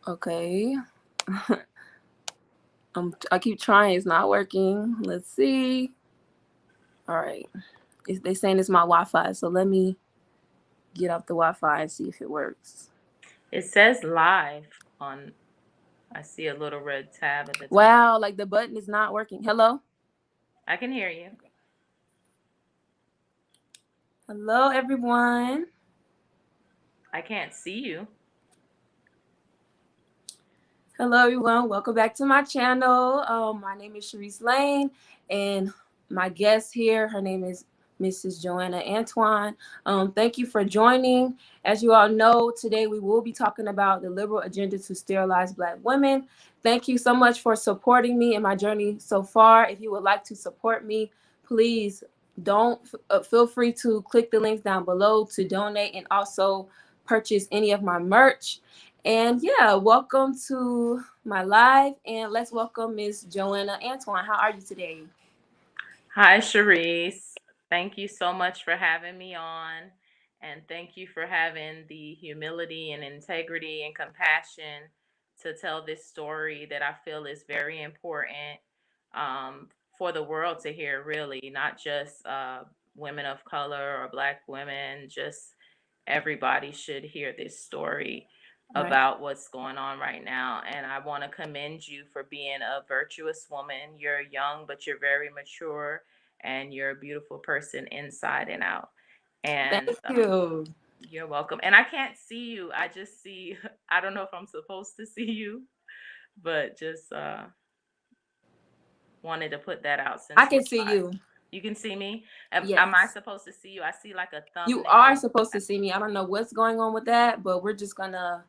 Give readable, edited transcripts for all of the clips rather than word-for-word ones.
Okay. I keep trying. It's not working. Let's see. All right. They saying it's my Wi-Fi, so let me get off the Wi-Fi and see if it works. It says live on, I see a little red tab at the top. Wow, like the button is not working. Hello? I can hear you. Hello, everyone. I can't see you. Hello, everyone. Welcome back to my channel. My name is Sharice Lane, and my guest here, her name is Mrs. Joanna Antoine. Thank you for joining. As you all know, today we will be talking about the liberal agenda to sterilize Black women. Thank you so much for supporting me in my journey so far. If you would like to support me, please don't feel free to click the links down below to donate and also purchase any of my merch. And yeah, welcome to my live, and let's welcome Miss Joanna Antoine. How are you today? Hi, Sharice. Thank you so much for having me on. And thank you for having the humility and integrity and compassion to tell this story that I feel is very important for the world to hear, really, not just women of color or Black women, just everybody should hear this story Right. about what's going on right now. And I want to commend you for being a virtuous woman. You're young, but you're very mature and you're a beautiful person inside and out. Thank And you. you're welcome. And I can't see you. I just see, I don't know if I'm supposed to see you, but just wanted to put that out I since we're can see live. you. You can see me. Am I Yes. supposed to see you? I see like a You are thumbnail. supposed to see me. I don't know what's going on with that, but we're just gonna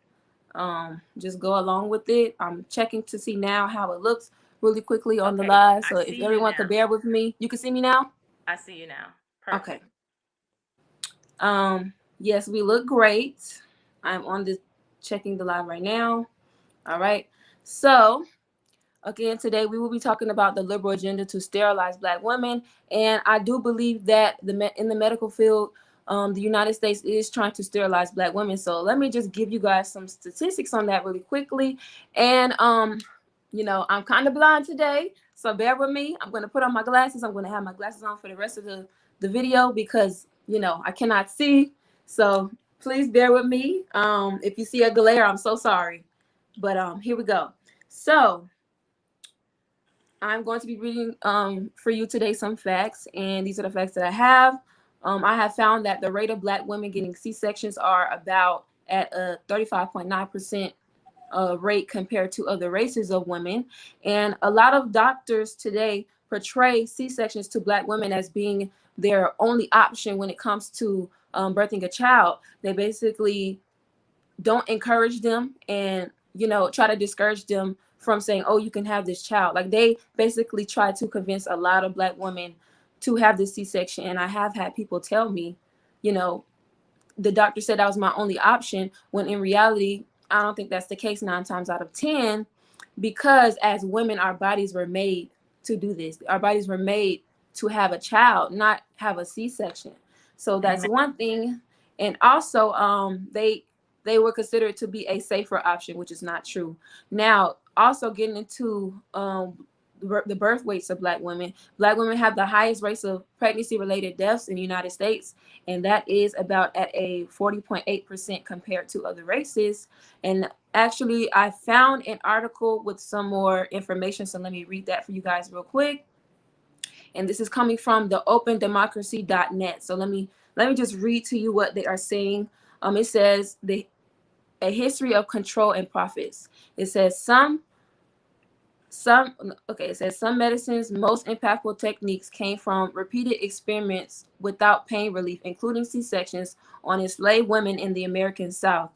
just go along with it. I'm checking to see now how it looks really quickly on the Okay, live. I So if see you everyone could now. bear with me, you can see me now. I see you now. Okay. Perfect. Yes, we look great. I'm on the checking the live right now. All right. So again, today we will be talking about the liberal agenda to sterilize Black women, and I do believe that in the medical field, the United States is trying to sterilize Black women. So let me just give you guys some statistics on that really quickly. And I'm kind of blind today, so bear with me. I'm going to put on my glasses. I'm going to have my glasses on for the rest of the video because I cannot see. So please bear with me. If you see a glare, I'm so sorry. But here we go. So I'm going to be reading for you today some facts, and these are the facts that I have. I have found that the rate of Black women getting C-sections are about at a 35.9% rate compared to other races of women. And a lot of doctors today portray C-sections to Black women as being their only option when it comes to birthing a child. They basically don't encourage them and try to discourage them from saying, oh, you can have this child. Like they basically try to convince a lot of Black women to have this C-section. And I have had people tell me, you know the doctor said that was my only option, when in reality I don't think that's the case 9 times out of 10, because as women our bodies were made to do this. Our bodies were made to have a child, not have a C-section. So that's Amen. one thing. And also they were considered to be a safer option, which is not true. Now, also getting into the birth weights of Black women have the highest rates of pregnancy related deaths in the United States, and that is about at a 40.8% compared to other races. And actually, I found an article with some more information, so let me read that for you guys real quick. And this is coming from the opendemocracy.net. So let me just read to you what they are saying. It says a history of control and profits. It says some okay, it says some medicine's most impactful techniques came from repeated experiments without pain relief, including C-sections on enslaved women in the American South.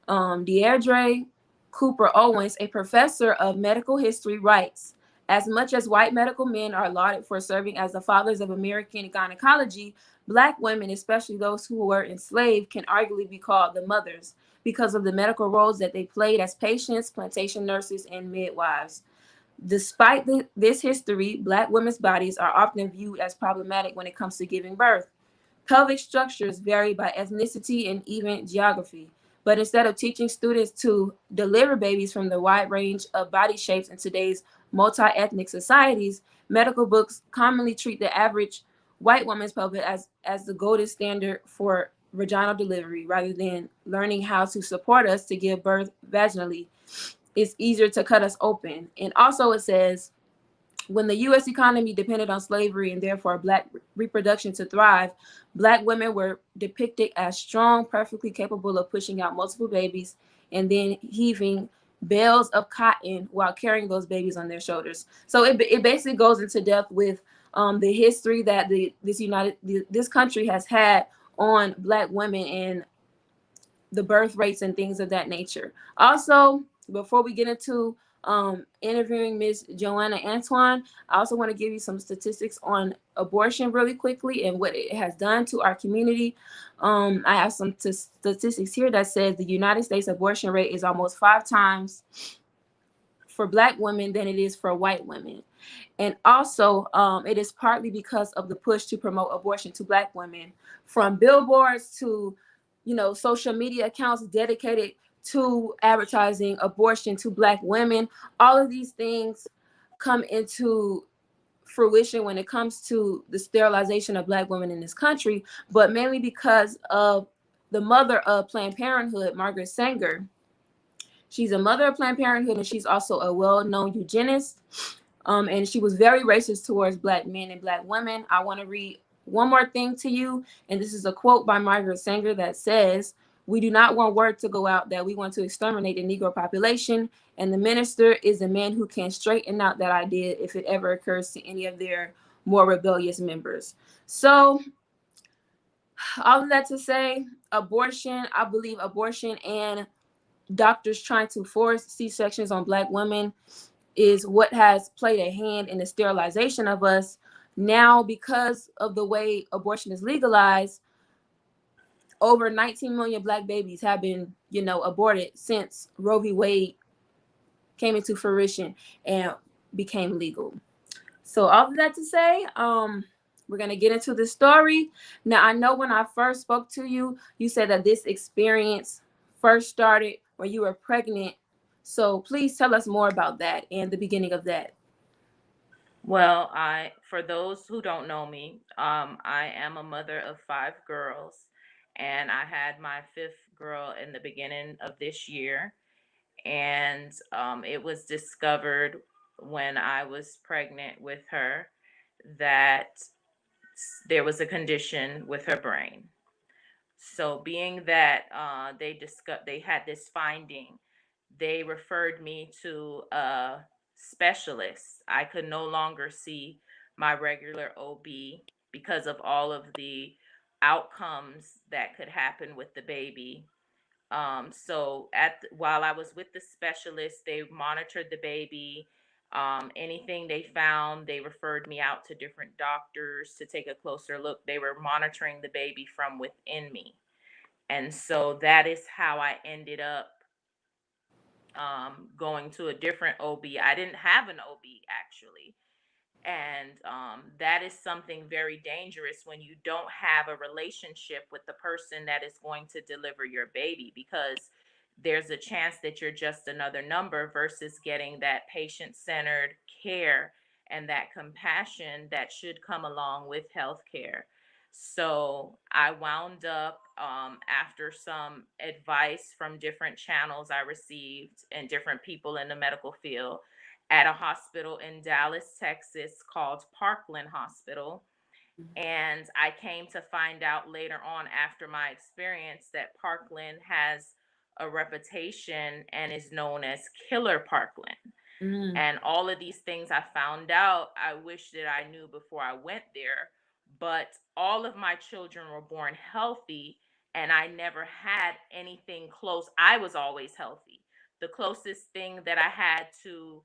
Deirdre Cooper Owens, a professor of medical history, writes, as much as white medical men are lauded for serving as the fathers of American gynecology, Black women, especially those who were enslaved, can arguably be called the mothers because of the medical roles that they played as patients, plantation nurses, and midwives. Despite this history, Black women's bodies are often viewed as problematic when it comes to giving birth. Pelvic structures vary by ethnicity and even geography. But instead of teaching students to deliver babies from the wide range of body shapes in today's multi-ethnic societies, medical books commonly treat the average white woman's pelvic as the golden standard for vaginal delivery rather than learning how to support us to give birth vaginally. It's easier to cut us open. And also it says, when the U.S. economy depended on slavery and therefore black reproduction to thrive, black women were depicted as strong, perfectly capable of pushing out multiple babies and then heaving bales of cotton while carrying those babies on their shoulders. So it basically goes into depth with the history that this country has had on black women and the birth rates and things of that nature. Also, before we get into interviewing Miss Joanna Antoine, I also want to give you some statistics on abortion really quickly and what it has done to our community. I have some statistics here that says the United States abortion rate is almost 5 times for black women than it is for white women. And also, it is partly because of the push to promote abortion to black women, from billboards to, social media accounts dedicated to advertising abortion to black women. All of these things come into fruition when it comes to the sterilization of black women in this country, but mainly because of the mother of Planned Parenthood, Margaret Sanger. She's a mother of Planned Parenthood, and she's also a well-known eugenist. And she was very racist towards black men and black women. I want to read one more thing to you, and this is a quote by Margaret Sanger that says, "We do not want word to go out that we want to exterminate the Negro population, and the minister is a man who can straighten out that idea if it ever occurs to any of their more rebellious members." So, all of that to say, abortion, I believe abortion and doctors trying to force C-sections on black women is what has played a hand in the sterilization of us. Now, because of the way abortion is legalized, over 19 million black babies have been, aborted since Roe v. Wade came into fruition and became legal. So all of that to say, we're gonna get into the story. Now, I know when I first spoke to you, you said that this experience first started when you were pregnant. So please tell us more about that and the beginning of that. Well, for those who don't know me, I am a mother of 5 girls, and I had my fifth girl in the beginning of this year. And it was discovered when I was pregnant with her that there was a condition with her brain. So, being that they had this finding, they referred me to a specialist. I could no longer see my regular OB because of all of the outcomes that could happen with the baby. So while I was with the specialist, they monitored the baby. Anything they found, they referred me out to different doctors to take a closer look. They were monitoring the baby from within me. And so that is how I ended up going to a different OB. I didn't have an OB actually. And that is something very dangerous when you don't have a relationship with the person that is going to deliver your baby, because there's a chance that you're just another number versus getting that patient centered care and that compassion that should come along with healthcare. So I wound up, after some advice from different channels I received and different people in the medical field, at a hospital in Dallas, Texas called Parkland Hospital. And I came to find out later on after my experience that Parkland has a reputation and is known as Killer Parkland. Mm. And all of these things I found out, I wish that I knew before I went there. But all of my children were born healthy, and I never had anything close. I was always healthy. The closest thing that I had to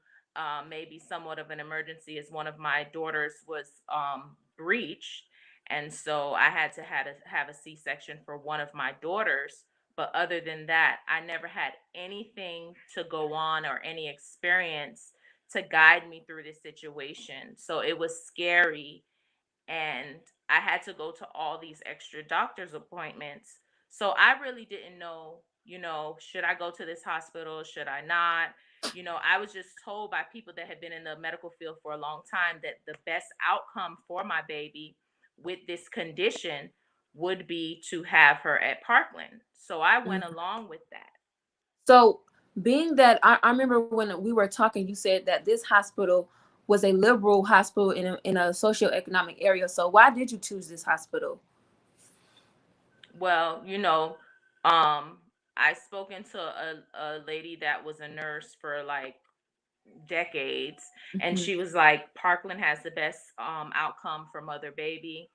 maybe somewhat of an emergency is one of my daughters was breached. And so I had to have a C-section for one of my daughters. But other than that, I never had anything to go on or any experience to guide me through this situation. So it was scary. And I had to go to all these extra doctor's appointments So I really didn't know, should I go to this hospital? Should I not? I was just told by people that had been in the medical field for a long time that the best outcome for my baby with this condition would be to have her at Parkland. So I went Mhm. along with that. So, being that I remember when we were talking, you said that this hospital was a liberal hospital in a socioeconomic area. So, why did you choose this hospital? Well, um, I spoken to a lady that was a nurse for like decades, and Hmm. she was like, Parkland has the best outcome for mother baby.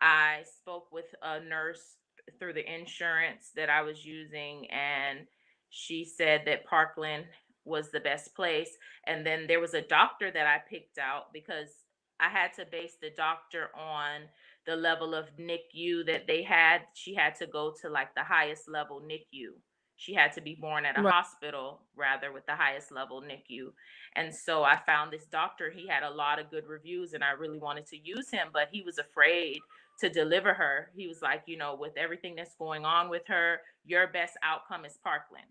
I spoke with a nurse through the insurance that I was using, and she said that Parkland was the best place. And then there was a doctor that I picked out because I had to base the doctor on the level of NICU that they had. She had to go to like the highest level NICU. She had to be born at a Right. hospital rather with the highest level NICU. And so I found this doctor. He had a lot of good reviews, and I really wanted to use him, but he was afraid to deliver her. He was like, with everything that's going on with her, your best outcome is Parkland.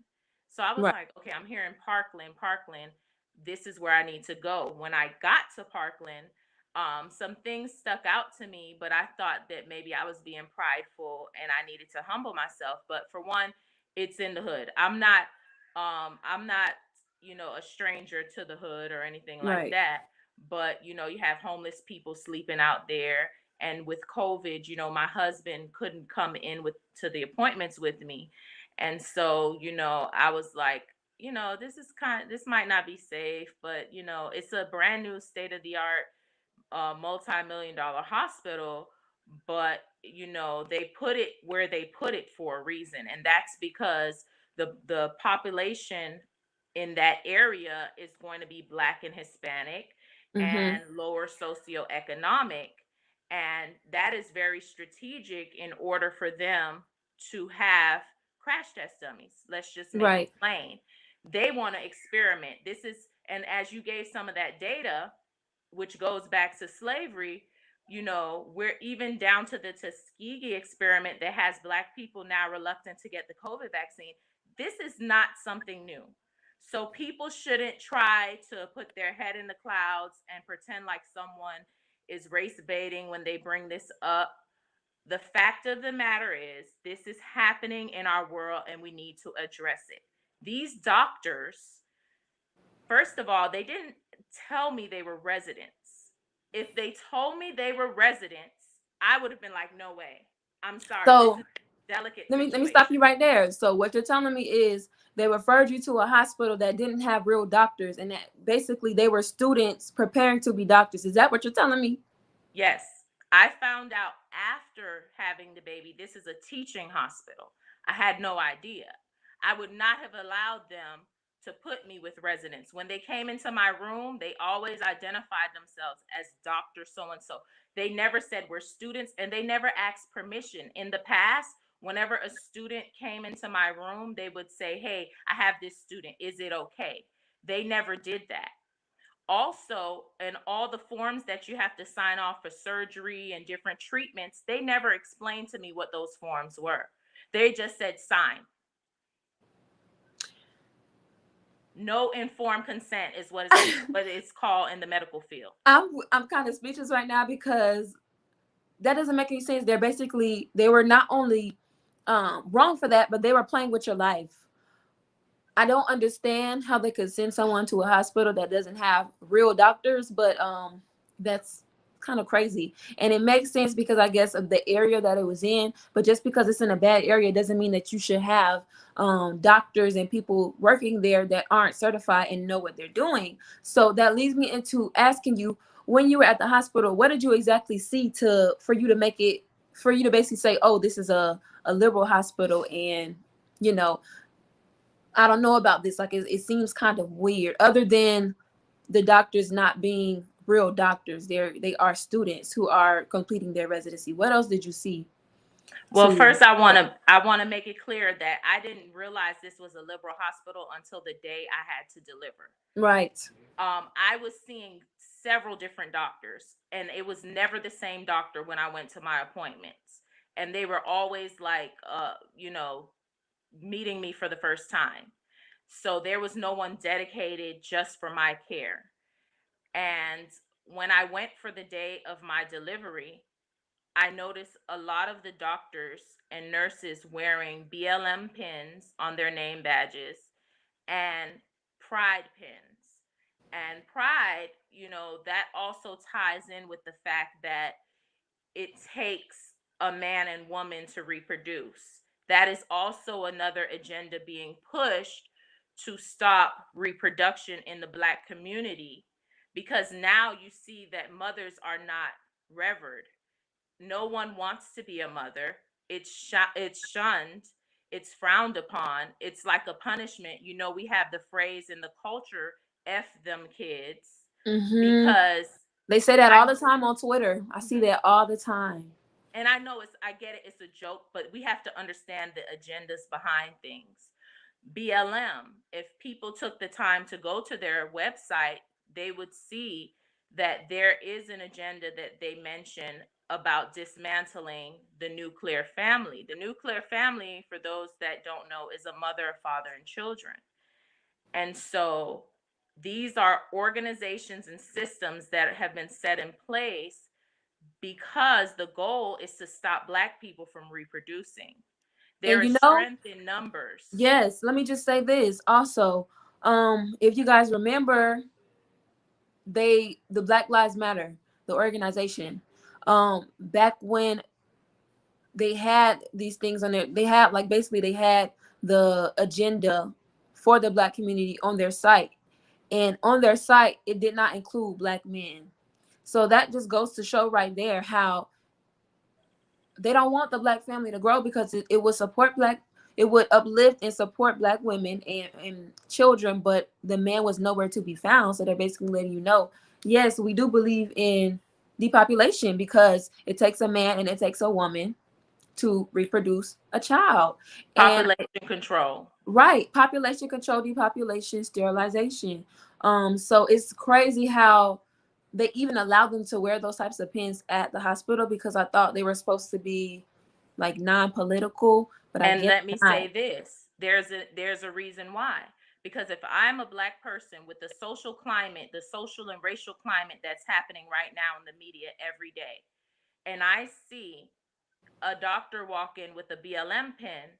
So I was Right. like, okay, I'm here in Parkland. This is where I need to go. When I got to Parkland, some things stuck out to me, but I thought that maybe I was being prideful and I needed to humble myself. But for one, it's in the hood. I'm not, a stranger to the hood or anything like Right. that. But you have homeless people sleeping out there, and with COVID, my husband couldn't come in with to the appointments with me. And so I was like, this might not be safe, but it's a brand new state of the art multi-million dollar hospital. But they put it where they put it for a reason, and that's because the population in that area is going to be Black and Hispanic Hmm. and lower socioeconomic, and that is very strategic in order for them to have crash test dummies. Let's just make it Right. plain. They want to experiment. And as you gave some of that data, which goes back to slavery, we're even down to the Tuskegee experiment that has Black people now reluctant to get the COVID vaccine. This is not something new. So people shouldn't try to put their head in the clouds and pretend like someone is race baiting when they bring this up. The fact of the matter is, this is happening in our world and we need to address it. These doctors, first of all, they didn't tell me they were residents. If they told me they were residents, I would have been like, no way. I'm sorry. This So, is a delicate let me stop situation. you right there. So, what you're telling me is they referred you to a hospital that didn't have real doctors, and that basically they were students preparing to be doctors. Is that what you're telling me? Yes, I found out after having the baby, this is a teaching hospital. I had no idea. I would not have allowed them to put me with residents. When they came into my room, they always identified themselves as Dr. So and so. They never said we're students, and they never asked permission. In the past, whenever a student came into my room, they would say, hey, I have this student. Is it okay? They never did that. Also, in all the forms that you have to sign off for surgery and different treatments, they never explained to me what those forms were. They just said sign. No informed consent is what it's called in the medical field. I'm kind of speechless right now because that doesn't make any sense. They were not only wrong for that, but they were playing with your life. I don't understand how they could send someone to a hospital that doesn't have real doctors, but that's kind of crazy. And it makes sense because I guess of the area that it was in, but just because it's in a bad area doesn't mean that you should have doctors and people working there that aren't certified and know what they're doing. So that leads me into asking you, when you were at the hospital, what did you exactly see to for you to make it for you to basically say, oh, this is a liberal hospital, and you know I don't know about this. Like it seems kind of weird. Other than the doctors not being real doctors, they are students who are completing their residency. What else did you see Well, to first I want support? to I want to make it clear that I didn't realize this was a liberal hospital until the day I had to deliver. Right. I was seeing several different doctors, and it was never the same doctor when I went to my appointments. and they were always like, meeting me for the first time. So there was no one dedicated just for my care. And when I went for the day of my delivery, I noticed a lot of the doctors and nurses wearing BLM pins on their name badges and pride pins. And pride, that also ties in with the fact that it takes a man and woman to reproduce. That is also another agenda being pushed to stop reproduction in the Black community, because now you see that mothers are not revered. No one wants to be a mother. It's shunned. It's frowned upon. It's like a punishment. We have the phrase in the culture, "F them kids," Mm-hmm. because They say that I all the time on Twitter. I see mhm. that all the time. And I know I get it, it's a joke, but we have to understand the agendas behind things. BLM, if people took the time to go to their website, they would see that there is an agenda that they mention about dismantling the nuclear family. The nuclear family, for those that don't know, is a mother, a father, and children. And so these are organizations and systems that have been set in place because the goal is to stop Black people from reproducing. There And is you know, strength in numbers. yes, let me just say this also. If you guys remember, the Black Lives Matter, the organization, back when they had these things on there, they had like basically they had the agenda for the Black community on their site. And on their site, it did not include Black men. So that just goes to show right there how they don't want the Black family to grow, because it would support Black, it would uplift and support Black women and children, but the man was nowhere to be found. So they're basically letting you know, yes, we do believe in depopulation, because it takes a man and it takes a woman to reproduce a child. And Population control. right, population control, depopulation, sterilization. So it's crazy how they even allow them to wear those types of pins at the hospital, because I thought they were supposed to be like non-political, but I And guess let me say not. this, there's a reason why. Because if I'm a Black person with the social climate, the social and racial climate that's happening right now in the media every day, and I see a doctor walk in with a BLM pin,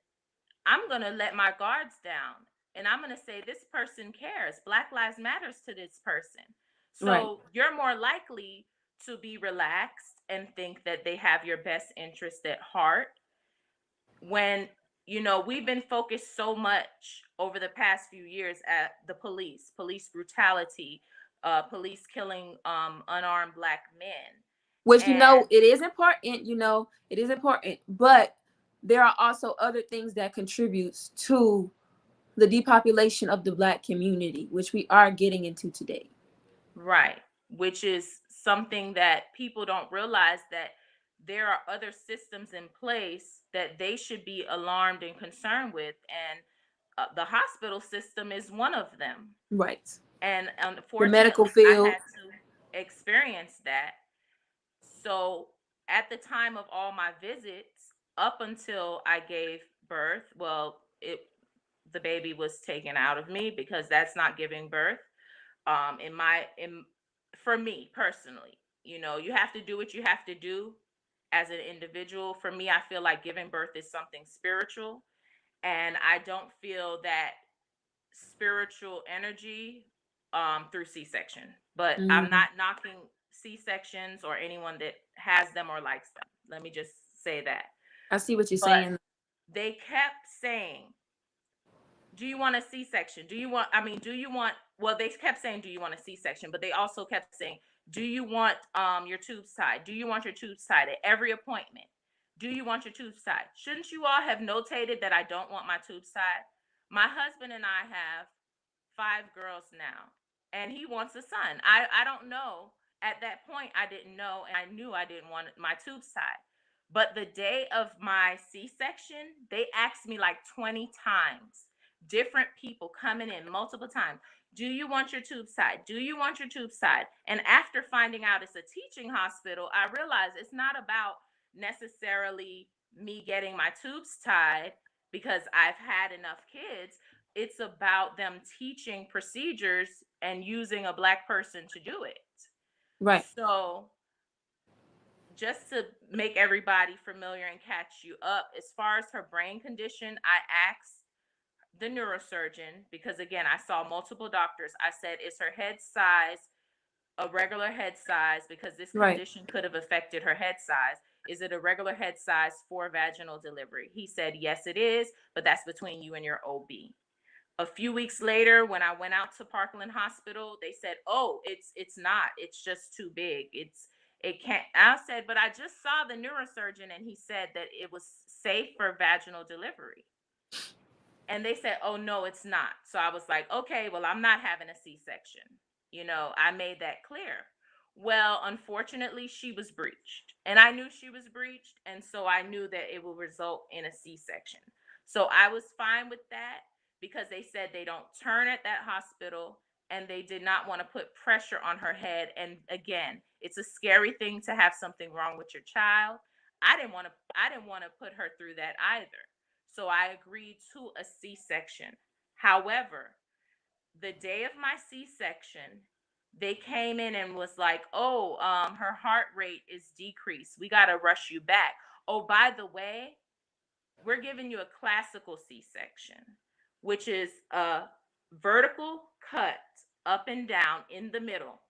I'm going to let my guards down, and I'm going to say this person cares. Black lives matters to this person. Right. So you're more likely to be relaxed and think that they have your best interest at heart, when we've been focused so much over the past few years at the police brutality, police killing unarmed Black men. Which, And it is important, it is important, but there are also other things that contributes to the depopulation of the Black community, which we are getting into today. right, which is something that people don't realize, that there are other systems in place that they should be alarmed and concerned with, and the hospital system is one of them. Right. And The medical unfortunately, I field. had to experience that. So at the time of all my visits, up until I gave birth, well, the baby was taken out of me, because that's not giving birth. In For me personally, you have to do what you have to do as an individual. For me, I feel like giving birth is something spiritual, and I don't feel that spiritual energy through C-section. But I'm Mhm. not knocking C-sections or anyone that has them or likes them. Let me just say that. I see what you're But saying. they kept saying, "Do you want a C-section? Do you want?" Well, they kept saying, "Do you want a C-section?" But they also kept saying, "Do you want your tubes tied? Do you want your tubes tied at every appointment? Do you want your tubes tied?" Shouldn't you all have notated that I don't want my tubes tied? My husband and I have 5 girls now, and he wants a son. I don't know. At that point, I didn't know, and I knew I didn't want my tubes tied. But the day of my C-section, they asked me like 20 times, different people coming in multiple times, "Do you want your tubes tied? Do you want your tubes tied?" And after finding out it's a teaching hospital, I realized it's not about necessarily me getting my tubes tied because I've had enough kids. It's about them teaching procedures and using a Black person to do it. Right. So, just to make everybody familiar and catch you up, as far as her brain condition, I asked the neurosurgeon because, again, I saw multiple doctors. I said, is her head size a regular head size? Because this Right. condition could have affected her head size. Is it a regular head size for vaginal delivery? He said, yes, it is, but that's between you and your OB. A few weeks later, when I went out to Parkland Hospital, they said, oh, it's not, it's just too big, it can't. I said, but I just saw the neurosurgeon and he said that it was safe for vaginal delivery. And they said, oh, no, it's not. So I was like, okay, well, I'm not having a C-section. I made that clear. Well, unfortunately, she was breached. And I knew she was breached. And so I knew that it will result in a C-section. So I was fine with that because they said they don't turn at that hospital and they did not want to put pressure on her head. And again, it's a scary thing to have something wrong with your child. I didn't want to put her through that either. So I agreed to a C-section. However, the day of my C-section, they came in and was like, "Oh, her heart rate is decreased. We got to rush you back. Oh, by the way, we're giving you a classical C-section, which is a vertical cut up and down in the middle."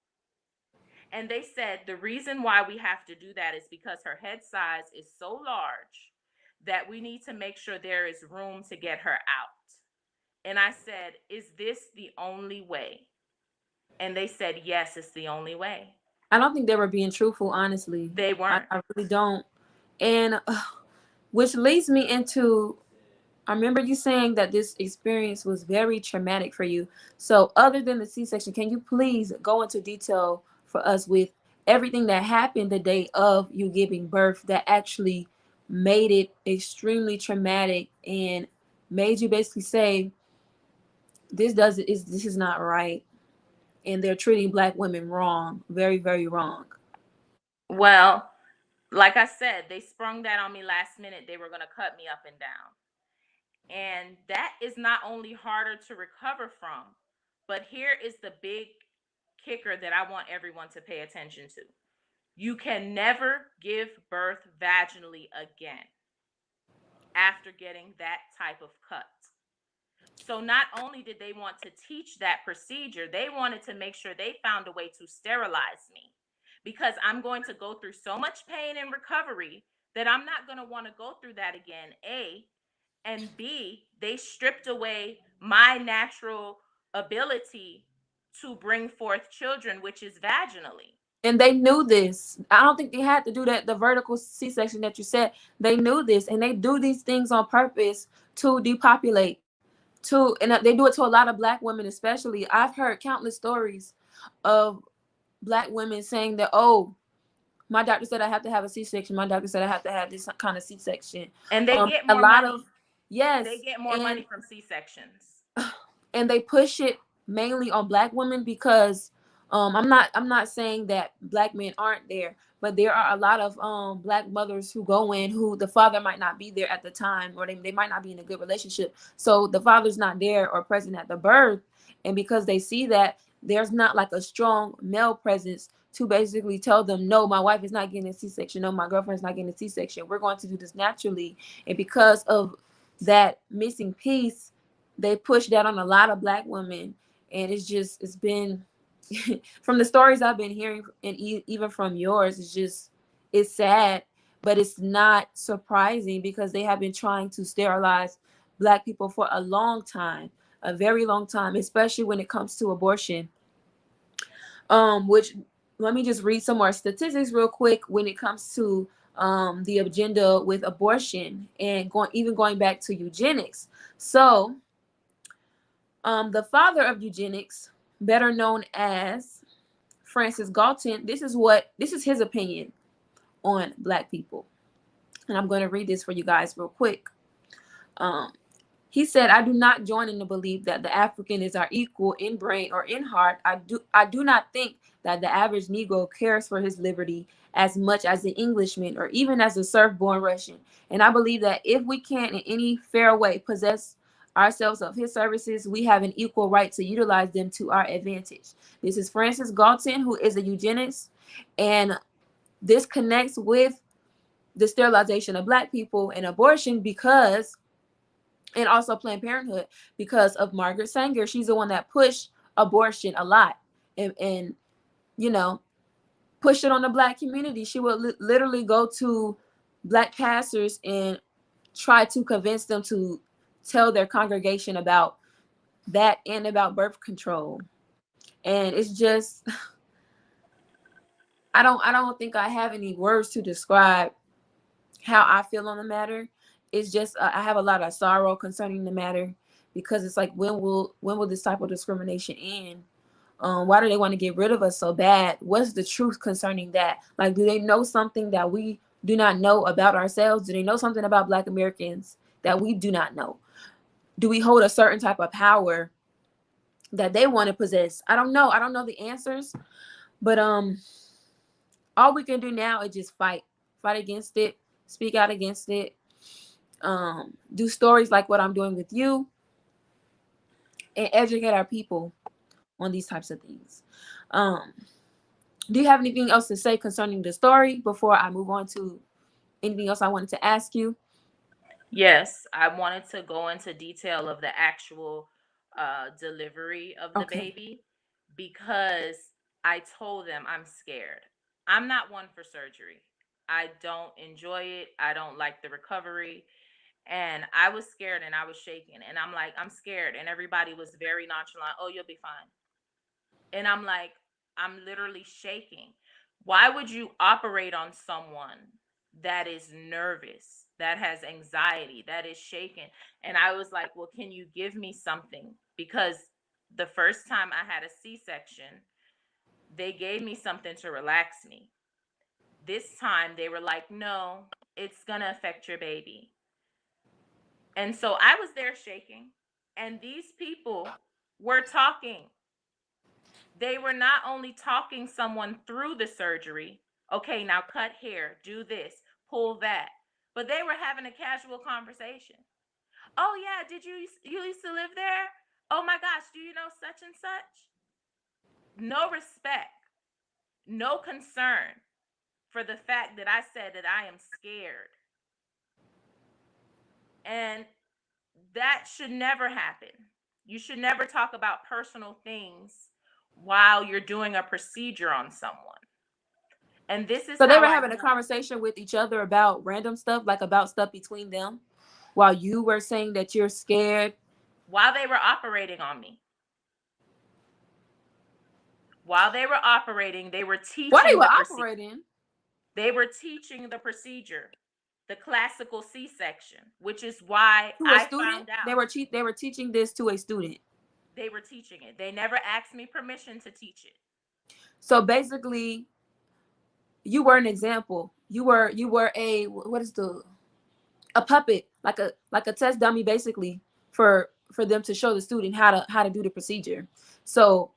And they said the reason why we have to do that is because her head size is so large that we need to make sure there is room to get her out. And I said, is this the only way? And they said, yes, it's the only way. I don't think they were being truthful, honestly. They weren't. I really don't. And which leads me into, I remember you saying that this experience was very traumatic for you. So, other than the C section, can you please go into detail for us with everything that happened the day of you giving birth that actually made it extremely traumatic and made you basically say, this is not right, and they're treating Black women wrong, very, very wrong. Well, like I said, they sprung that on me last minute. They were going to cut me up and down. And that is not only harder to recover from, but here is the big kicker that I want everyone to pay attention to. You can never give birth vaginally again after getting that type of cut. So not only did they want to teach that procedure, they wanted to make sure they found a way to sterilize me because I'm going to go through so much pain and recovery that I'm not going to want to go through that again. A, and B, they stripped away my natural ability to bring forth children, which is vaginally. And they knew this. I don't think they had to do that, the vertical C-section that you said. They knew this, and they do these things on purpose to depopulate. And they do it to a lot of Black women, especially. I've heard countless stories of Black women saying that, oh, my doctor said I have to have a C-section. My doctor said I have to have this kind of C-section. And they get A more lot of, money. They yes, get more money from C-sections. and they push it mainly on Black women because I'm not saying that Black men aren't there, but there are a lot of Black mothers who go in who the father might not be there at the time, or they might not be in a good relationship, so the father's not there or present at the birth. And because they see that there's not like a strong male presence to basically tell them, no, my wife is not getting a C-section, no, my girlfriend's not getting a C-section, we're going to do this naturally. And because of that missing piece, they push that on a lot of Black women. And it's been from the stories I've been hearing, and even from yours, it's sad, but it's not surprising because they have been trying to sterilize Black people for a long time, a very long time, especially when it comes to abortion. Which, let me just read some more statistics real quick when it comes to the agenda with abortion, and going back to eugenics. So the father of eugenics, better known as Francis Galton, this is his opinion on Black people, and I'm going to read this for you guys real quick. Um, He said, I do not join in the belief that the African is our equal in brain or in heart. I do not think that the average Negro cares for his liberty as much as the Englishman or even as the serf-born Russian. And I believe that if we can in any fair way possess ourselves of his services, we have an equal right to utilize them to our advantage. This is Francis Galton, who is a eugenist, and this connects with the sterilization of Black people and abortion because, and also Planned Parenthood, because of Margaret Sanger. She's the one that pushed abortion a lot, and you know, pushed it on the Black community. She would literally go to Black pastors and try to convince them to tell their congregation about that and about birth control. And it's just, I don't think I have any words to describe how I feel on the matter. It's just I have a lot of sorrow concerning the matter, because it's like, when will this type of discrimination end? Why do they want to get rid of us so bad? What's the truth concerning that? Like, do they know something that we do not know about ourselves? Do they know something about Black Americans that we do not know? Do we hold a certain type of power that they want to possess? I don't know. I don't know the answers, but all we can do now is just fight against it, speak out against it, do stories like what I'm doing with you, and educate our people on these types of things. Um, do you have anything else to say concerning the story before I move on to anything else I wanted to ask you? Yes, I wanted to go into detail of the actual delivery of the Okay. baby because I told them I'm scared. I'm not one for surgery. I don't enjoy it. I don't like the recovery. And I was scared and I was shaking. And I'm like, I'm scared. And everybody was very nonchalant. Oh, you'll be fine. And I'm like, I'm literally shaking. Why would you operate on someone that is nervous, that has anxiety, that is shaken? And I was like, well, can you give me something? Because the first time I had a C-section, they gave me something to relax me. This time they were like, no, it's going to affect your baby. And so I was there shaking, and these people were talking. They were not only talking someone through the surgery, okay, now cut here, do this, pull that, but they were having a casual conversation. Oh yeah, did you used to live there? Oh my gosh, do you know such and such? No respect, no concern for the fact that I said that I am scared. And that should never happen. You should never talk about personal things while you're doing a procedure on someone. And this is So they how were I having a know. conversation with each other about random stuff, like about stuff between them, while you were saying that you're scared. While they were operating on me, while they were operating, they were While they teaching were the procedure. operating They were teaching the procedure, the classical C-section, which is why to a I student, found out they were teaching this to a student. they were teaching it. They never asked me permission to teach it. So basically, you were an example. You were a, what is the, a puppet, like a test dummy, basically, for them to show the student how to do the procedure. So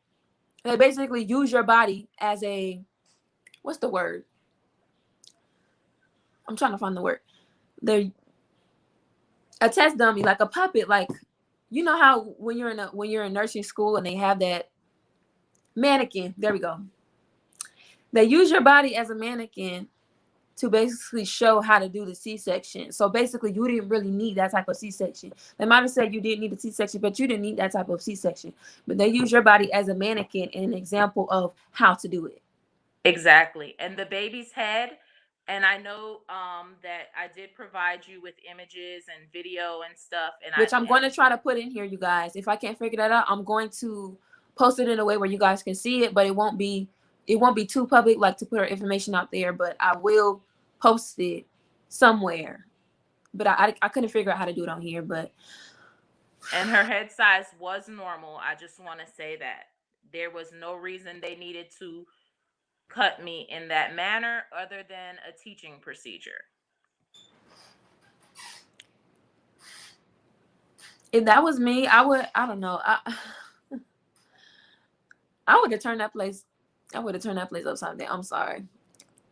they basically use your body as a, what's the word? I'm trying to find the word. They're a test dummy, like a puppet, like, you know how when you're in nursing school and they have that mannequin. There we go. They use your body as a mannequin to basically show how to do the C-section. So basically, you didn't really need that type of C-section. They might have said you didn't need a C-section, but you didn't need that type of C-section. But they use your body as a mannequin and an example of how to do it, Exactly. And the baby's head, and I know that I did provide you with images and video and stuff, and I which I'm going and to try to put in here, you guys. If I can't figure that out, I'm going to post it in a way where you guys can see it, but it won't be too public, like to put our information out there. But I will post it somewhere. But I couldn't figure out how to do it on here. But and her head size was normal. I just want to say that there was no reason they needed to cut me in that manner other than a teaching procedure. If that was me, I would. I don't know. I would have turned that place. I would have turned that place upside down. I'm sorry.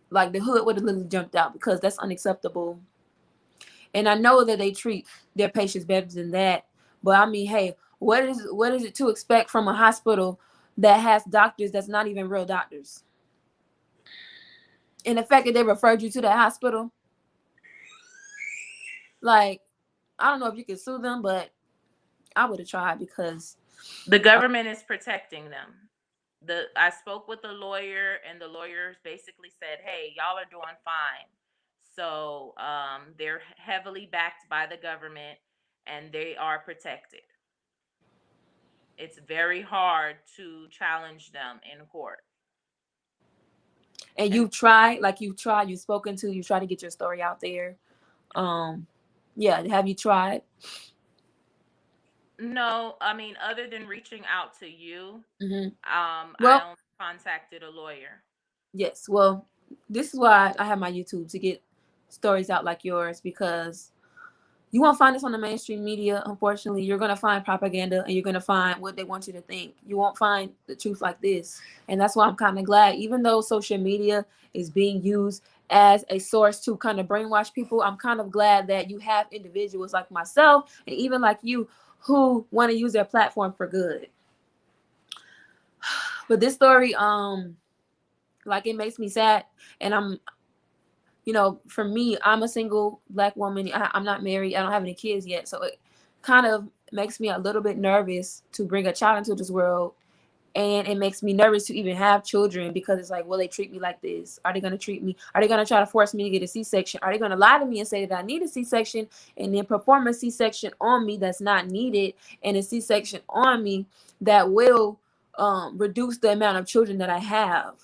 Like the hood would have literally jumped out because that's unacceptable. And I know that they treat their patients better than that. But I mean, hey, what is it to expect from a hospital that has doctors that's not even real doctors? And the fact that they referred you to that hospital, like, I don't know if you can sue them, but I would have tried because, The government is protecting them. I spoke with the lawyer, and the lawyers basically said, "Hey, y'all are doing fine." So they're heavily backed by the government, and they are protected. It's very hard to challenge them in court. and And you've spoken to, you try to get your story out there. Um, yeah, have you tried? no, I mean, other than reaching out to you, Hmm. I Well, only contacted a lawyer. yes. Well, this is why I have my YouTube to get stories out like yours because you won't find this on the mainstream media. Unfortunately, you're gonna find propaganda and you're gonna find what they want you to think. You won't find the truth like this, and that's why I'm kind of glad. Even though social media is being used as a source to kind of brainwash people, I'm kind of glad that you have individuals like myself and even like you who want to use their platform for good. But this story, like it makes me sad, and for me, I'm a single black woman. I'm not married. I don't have any kids yet. So it kind of makes me a little bit nervous to bring a child into this world. And it makes me nervous to even have children because it's like, will they treat me like this? Are they going to treat me? Are they going to try to force me to get a C-section? Are they going to lie to me and say that I need a C-section and then perform a C-section on me that's not needed and a C-section on me that will reduce the amount of children that I have?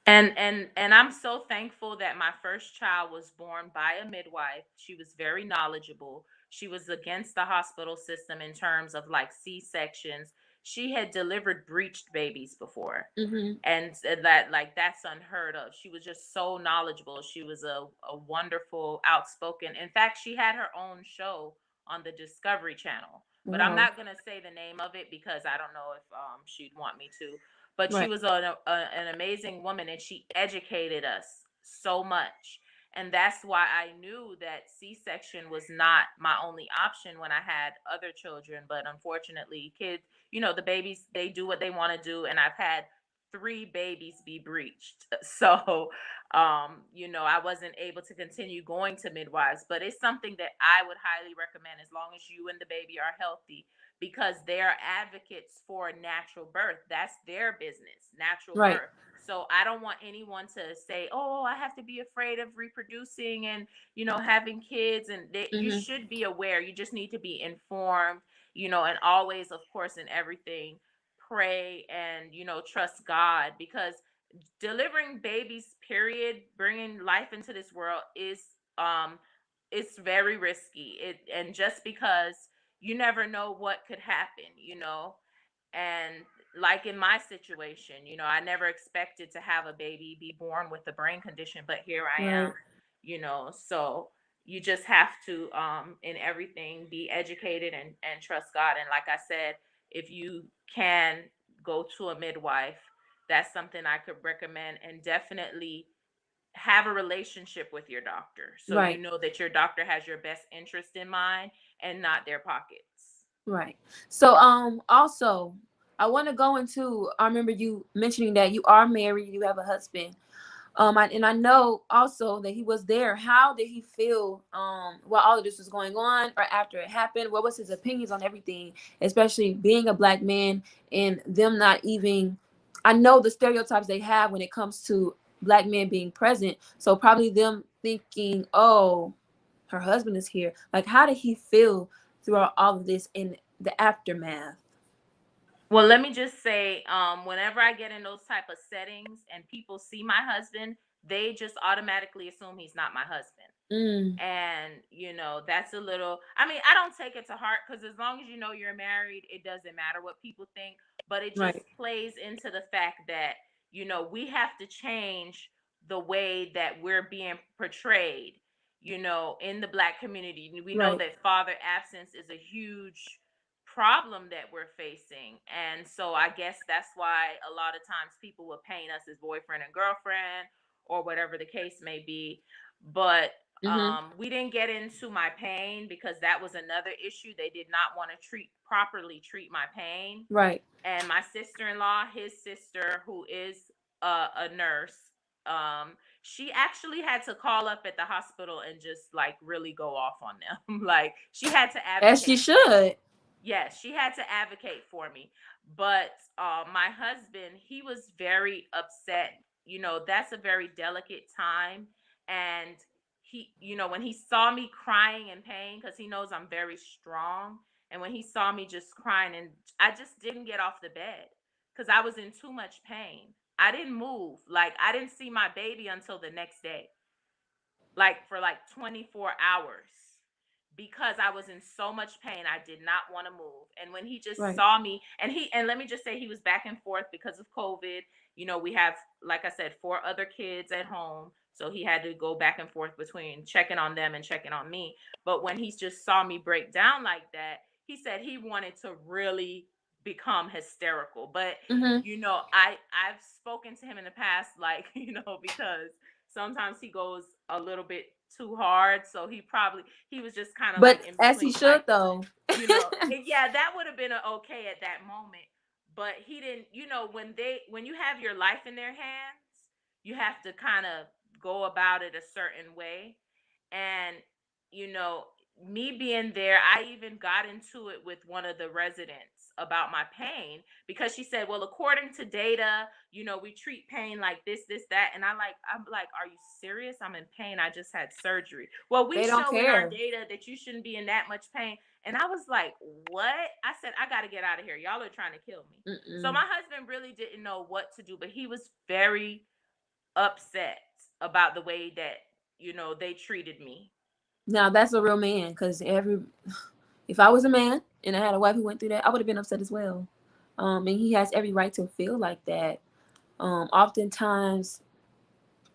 And I'm so thankful that my first child was born by a midwife. She was very knowledgeable. She was against the hospital system in terms of like C-sections. She had delivered breached babies before. Hmm. And said that like that's unheard of. She was just so knowledgeable. She was a wonderful, outspoken. In fact, she had her own show on the Discovery Channel. But I'm Wow. not gonna say the name of it because I don't know if she'd want me to, but she Right. was an amazing woman, and she educated us so much. And that's why I knew that C-section was not my only option when I had other children. But unfortunately, kids, the babies, they do what they want to do. And I've had three babies be breached. So, I wasn't able to continue going to midwives, but it's something that I would highly recommend as long as you and the baby are healthy, because they are advocates for natural birth. That's their business, natural Right. birth. So I don't want anyone to say, "Oh, I have to be afraid of reproducing and, having kids." And you Hmm. should be aware. You just need to be informed, and always, of course, in everything, pray and, trust God, because delivering babies, period, bringing life into this world is um it's very risky. And just because you never know what could happen, and like in my situation, I never expected to have a baby be born with a brain condition, but here I am, Right. so you just have to in everything be educated and trust God. And like I said, if you can go to a midwife, that's something I could recommend. And definitely have a relationship with your doctor, so you Right. know that your doctor has your best interest in mind and not their pockets. Right. So also I want to go into, I remember you mentioning that you are married, you have a husband. And I know also that he was there. How did he feel while all of this was going on or after it happened? What was his opinions on everything, especially being a black man and them not even, I know the stereotypes they have when it comes to black men being present. So probably them thinking, oh, her husband is here. Like, how did he feel throughout all of this in the aftermath? Well, let me just say, whenever I get in those type of settings and people see my husband, they just automatically assume he's not my husband. Mm, And that's a little, I mean, I don't take it to heart, because as long as you're married, it doesn't matter what people think. But it just right. plays into the fact that we have to change the way that we're being portrayed. in the Black community. We know Right. that father absence is a huge problem that we're facing. And so I guess that's why a lot of times people will paint us as boyfriend and girlfriend or whatever the case may be. But Mhm. we didn't get into my pain because that was another issue. They did not want to treat my pain. Right. And my sister-in-law, his sister, who is a nurse, she actually had to call up at the hospital and just like really go off on them. Like she had to As she advocate for me. should. Yes, she had to advocate for me. But my husband, he was very upset. That's a very delicate time. And when he saw me crying in pain, because he knows I'm very strong, and when he saw me just crying, and I just didn't get off the bed because I was in too much pain. I didn't move. Like, I didn't see my baby until the next day, like for like 24 hours, because I was in so much pain. I did not want to move. And when he just Right. saw me, and let me just say, he was back and forth because of COVID. We have, like I said, four other kids at home. So he had to go back and forth between checking on them and checking on me. But when he just saw me break down like that, he said he wanted to really become hysterical. But Mhm. I've spoken to him in the past, like, because sometimes he goes a little bit too hard. So he was just kind of like But in as he between, like, should though. yeah, that would have been a okay at that moment. But he didn't, when you have your life in their hands, you have to kind of go about it a certain way. And, you know, me being there, I even got into it with one of the residents about my pain, because she said, well, according to data, we treat pain like this, that. And I'm like, are you serious? I'm in pain. I just had surgery. Well, we They don't show in our care. data that you shouldn't be in that much pain. And I was like, what? I said, I got to get out of here. Y'all are trying to kill me. So Mm-mm. my husband really didn't know what to do, but he was very upset about the way that, they treated me. Now that's a real man, because if I was a man and I had a wife who went through that, I would have been upset as well. And he has every right to feel like that. Oftentimes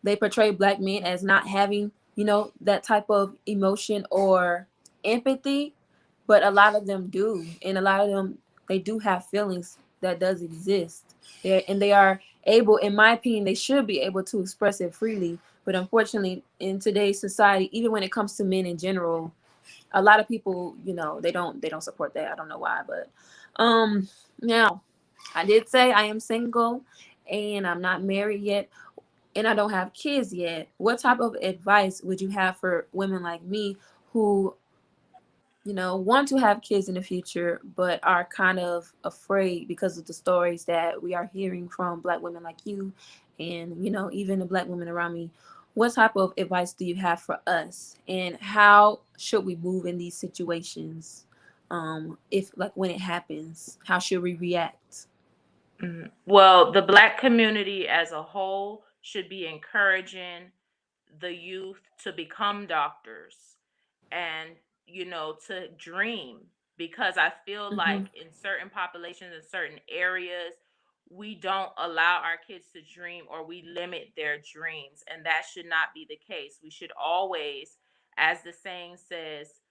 they portray black men as not having, that type of emotion or empathy, but a lot of them do, and a lot of them, they do have feelings that does exist. They are able, in my opinion, they should be able to express it freely. But unfortunately, in today's society, even when it comes to men in general, a lot of people, they don't support that. I don't know why, but now I did say I am single and I'm not married yet and I don't have kids yet. What type of advice would you have for women like me who, want to have kids in the future but are kind of afraid because of the stories that we are hearing from black women like you and, even the black women around me? What type of advice do you have for us and how should we move in these situations? If like when it happens, how should we react? Mhm. Well, the Black community as a whole should be encouraging the youth to become doctors and, to dream, because I feel Mm-hmm. like in certain populations, in certain areas, we don't allow our kids to dream, or we limit their dreams. And that should not be the case. We should always, as the saying says,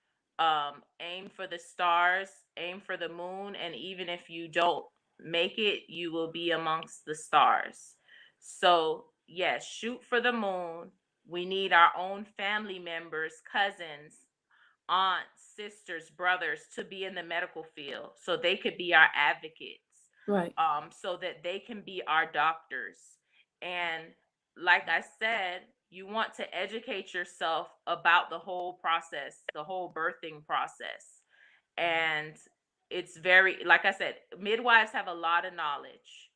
aim for the stars, aim for the moon, and even if you don't make it, you will be amongst the stars. So, yes, shoot for the moon. We need our own family members, cousins, aunts, sisters, brothers to be in the medical field so they could be our advocates, Right. so that they can be our doctors. And like I said, you want to educate yourself about the whole process, the whole birthing process. And it's very, like I said, midwives have a lot of knowledge.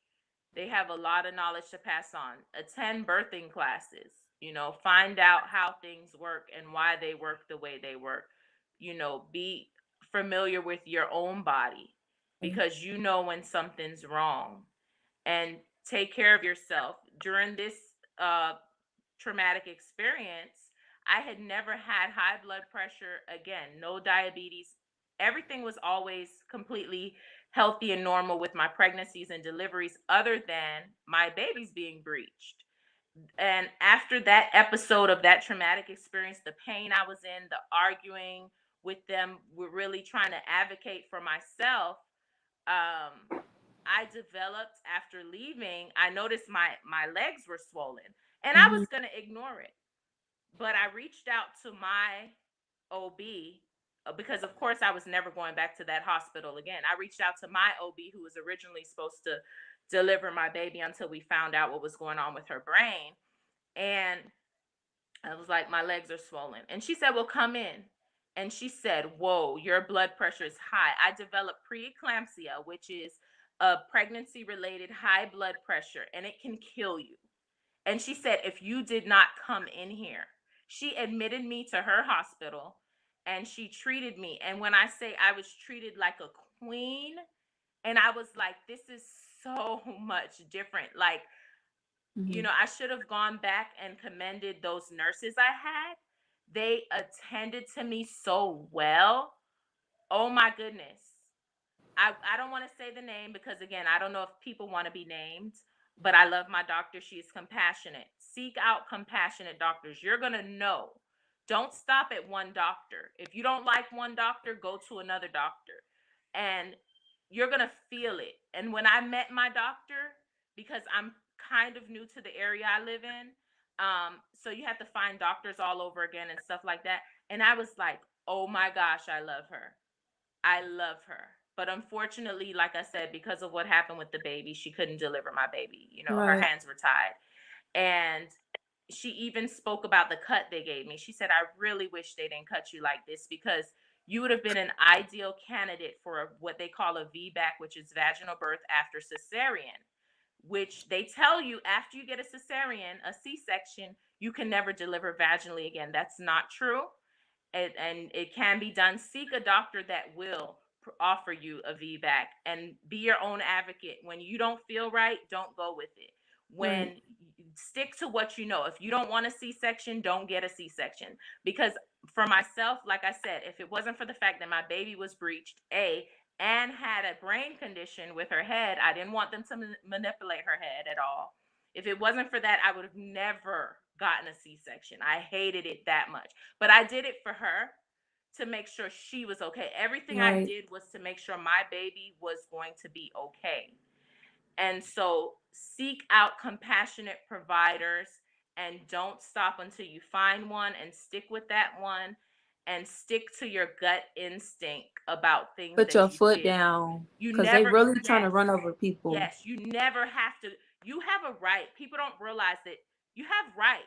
They have a lot of knowledge to pass on. Attend birthing classes, find out how things work and why they work the way they work. Be familiar with your own body, because you know when something's wrong. And take care of yourself. During this uh, traumatic experience, I had never had high blood pressure again, no diabetes. Everything was always completely healthy and normal with my pregnancies and deliveries, other than my babies being breached. And after that episode of that traumatic experience, the pain I was in, the arguing with them, we're really trying to advocate for myself. Um, I developed after leaving. I noticed my legs were swollen, and I Mm-hmm. was gonna ignore it. But I reached out to my OB, because, of course, I was never going back to that hospital again. I reached out to my OB, who was originally supposed to deliver my baby until we found out what was going on with her brain. And I was like, my legs are swollen. And she said, well, come in. And she said, whoa, your blood pressure is high. I developed preeclampsia, which is a pregnancy related high blood pressure, and it can kill you. And she said, if you did not come in here, she admitted me to her hospital and she treated me. And when I say I was treated like a queen, and I was like, this is so much different. Like, Mm-hmm. I should have gone back and commended those nurses I had. They attended to me so well. Oh my goodness. I don't want to say the name because, again, I don't know if people want to be named, but I love my doctor. She is compassionate. Seek out compassionate doctors. You're going to know. Don't stop at one doctor. If you don't like one doctor, go to another doctor. And you're going to feel it. And when I met my doctor, because I'm kind of new to the area I live in, so you have to find doctors all over again and stuff like that. And I was like, oh my gosh, I love her. I love her. But unfortunately, like I said, because of what happened with the baby, she couldn't deliver my baby. Her Right. hands were tied. And she even spoke about the cut they gave me. She said, I really wish they didn't cut you like this, because you would have been an ideal candidate for what they call a VBAC, which is vaginal birth after cesarean, which they tell you after you get a cesarean, a C-section, you can never deliver vaginally again. That's not true. And it can be done. Seek a doctor that will offer you a VBAC, and be your own advocate. When you don't feel right, don't go with it. Right. When Stick to what you know. If you don't want a C-section, don't get a C-section. Because for myself, like I said, if it wasn't for the fact that my baby was breached, and had a brain condition with her head, I didn't want them to manipulate her head at all. If it wasn't for that, I would have never gotten a C-section. I hated it that much. But I did it for her, to make sure she was okay. Everything I Right. did was to make sure my baby was going to be okay. And so seek out compassionate providers, and don't stop until you find one, and stick with that one, and stick to your gut instinct about things Put that your you foot feel. down, You because they never, really trying to yes, run over people. yes, you never have to. You have a right. People don't realize that you have rights.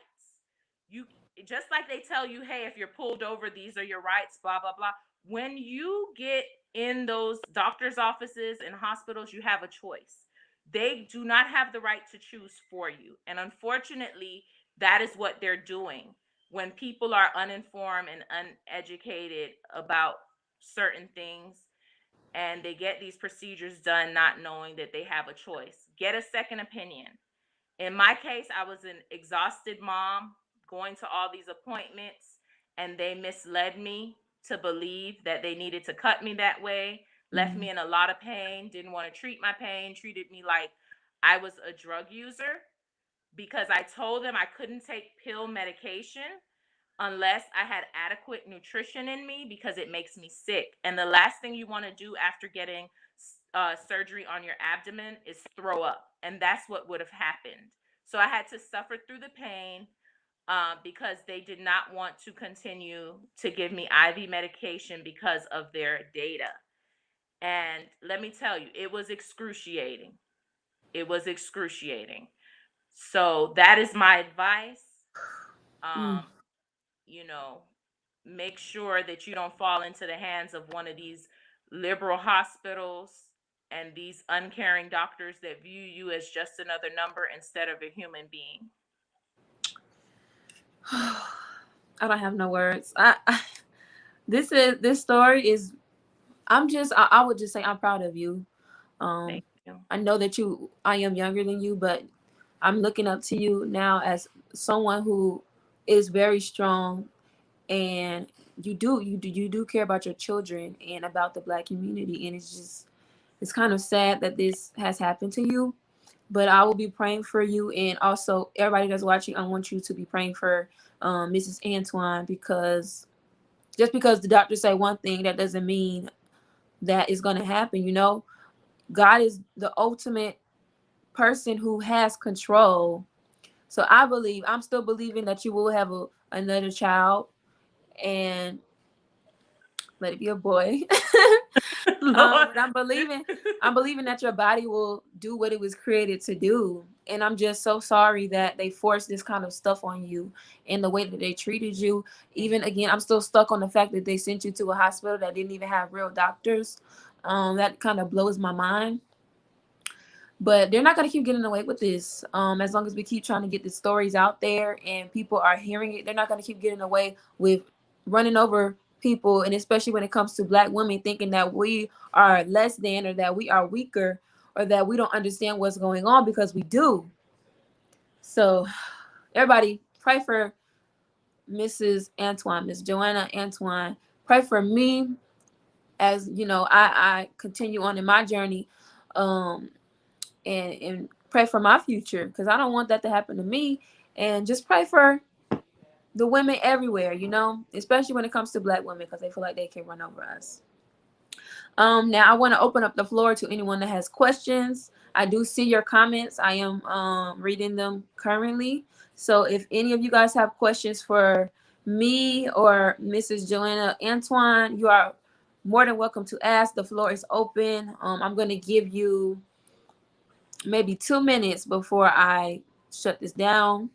You Just like they tell you, hey, if you're pulled over, these are your rights, blah blah blah. When you get in those doctors' offices and hospitals, you have a choice. They do not have the right to choose for you. And unfortunately, that is what they're doing. When people are uninformed and uneducated about certain things, and they get these procedures done not knowing that they have a choice, get a second opinion. In my case, I was an exhausted mom going to all these appointments, and they misled me to believe that they needed to cut me that way, left Mm-hmm. me in a lot of pain, didn't want to treat my pain, treated me like I was a drug user, because I told them I couldn't take pill medication unless I had adequate nutrition in me, because it makes me sick. And the last thing you want to do after getting surgery on your abdomen is throw up. And that's what would have happened. So I had to suffer through the pain, because they did not want to continue to give me IV medication because of their data. And let me tell you, it was excruciating. It was excruciating. So that is my advice. Mm. Um, you know, Make sure that you don't fall into the hands of one of these liberal hospitals and these uncaring doctors that view you as just another number instead of a human being. I don't have no words. This story is. I would just say I'm proud of you. Thank Um, you. I know that I am younger than you, but I'm looking up to you now as someone who is very strong, and you do care about your children and about the Black community, and it's kind of sad that this has happened to you. but I will be praying for you, and also everybody that's watching. I want you to be praying for Mrs. Antoine, because just because the doctors say one thing, that doesn't mean that is going to happen. You know, God is the ultimate person who has control. So I'm still believing that you will have another child, and let it be a boy. Lord. And I'm believing that your body will do what it was created to do. And I'm just so sorry that they forced this kind of stuff on you and the way that they treated you. Even again, I'm still stuck on the fact that they sent you to a hospital that didn't even have real doctors. That kind of blows my mind. But they're not going to keep getting away with this. As long as we keep trying to get the stories out there and people are hearing it, they're not going to keep getting away with running over people. And especially when it comes to Black women, thinking that we are less than, or that we are weaker, or that we don't understand what's going on, because we do. So everybody pray for Mrs. Antoine, Miss Joanna Antoine. Pray for me as I continue on in my journey. Um, and pray for my future, because I don't want that to happen to me. And just pray for the women everywhere, especially when it comes to Black women, because they feel like they can run over us. Now I want to open up the floor to anyone that has questions. I do see your comments. I am reading them currently. So if any of you guys have questions for me or Mrs. Joanna Antoine, you are more than welcome to ask. The floor is open. I'm going to give you maybe 2 minutes before I shut this down.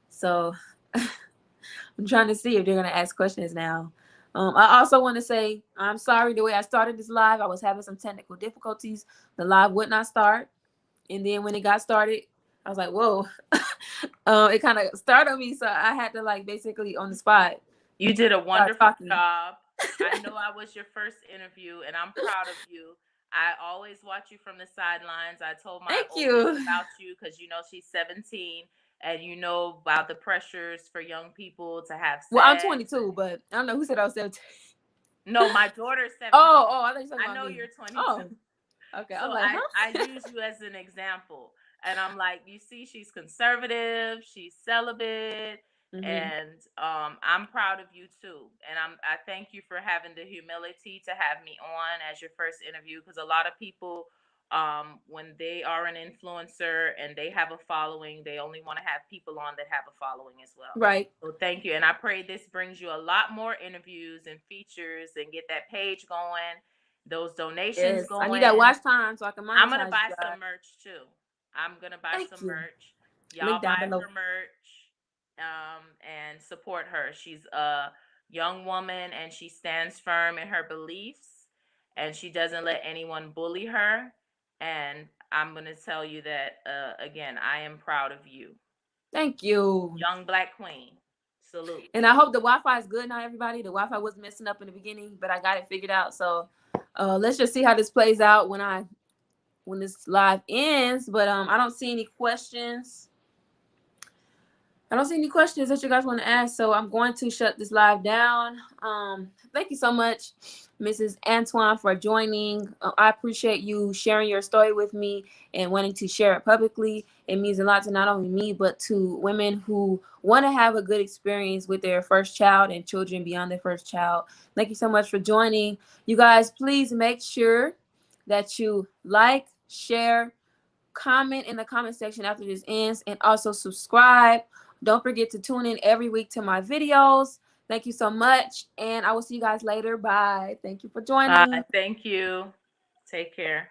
So I'm trying to see if they're going to ask questions now. I also want to say I'm sorry the way I started this live. I was having some technical difficulties. The live would not start. And then when it got started, I was like, whoa. It kind of startled me. So I had to basically on the spot You did a start wonderful talking. job. I know I was your first interview, and I'm proud of you. I always watch you from the sidelines. I told my Thank oldest you. about you because she's 17, and you know about the pressures for young people to have Well, I'm sex. 22, but I don't know who said I was 17. No, my daughter's 17. Oh, I thought you were talking I about know me. you're 22. Oh, okay. So I'm like, I huh? use you as an example. And I'm like, you see, she's conservative, she's celibate, Hmm. and I'm proud of you too. And I thank you for having the humility to have me on as your first interview, because a lot of people, when they are an influencer and they have a following, they only want to have people on that have a following as well. Right. So thank you. And I pray this brings you a lot more interviews and features and get that page going, those donations Yes. I need that going. watch time so I can I'm gonna monetize you buy guys. some merch too. I'm gonna buy Thank some you. merch. Link Y'all down buy below. her merch, and support her. She's a young woman and she stands firm in her beliefs, and she doesn't let anyone bully her. And I'm gonna tell you that again, I am proud of you, Thank you. young Black queen. Salute. And I hope the Wi-Fi is good now, everybody. The Wi-Fi was messing up in the beginning, but I got it figured out. So let's just see how this plays out when this live ends. But I don't see any questions. I don't see any questions that you guys want to ask, so I'm going to shut this live down. Thank you so much, Mrs. Antoine, for joining. I appreciate you sharing your story with me and wanting to share it publicly. It means a lot to not only me, but to women who want to have a good experience with their first child and children beyond their first child. Thank you so much for joining. You guys, please make sure that you like, share, comment in the comment section after this ends, and also subscribe. Don't forget to tune in every week to my videos. Thank you so much, and I will see you guys later. Bye. Thank you for joining. Thank you. Take care.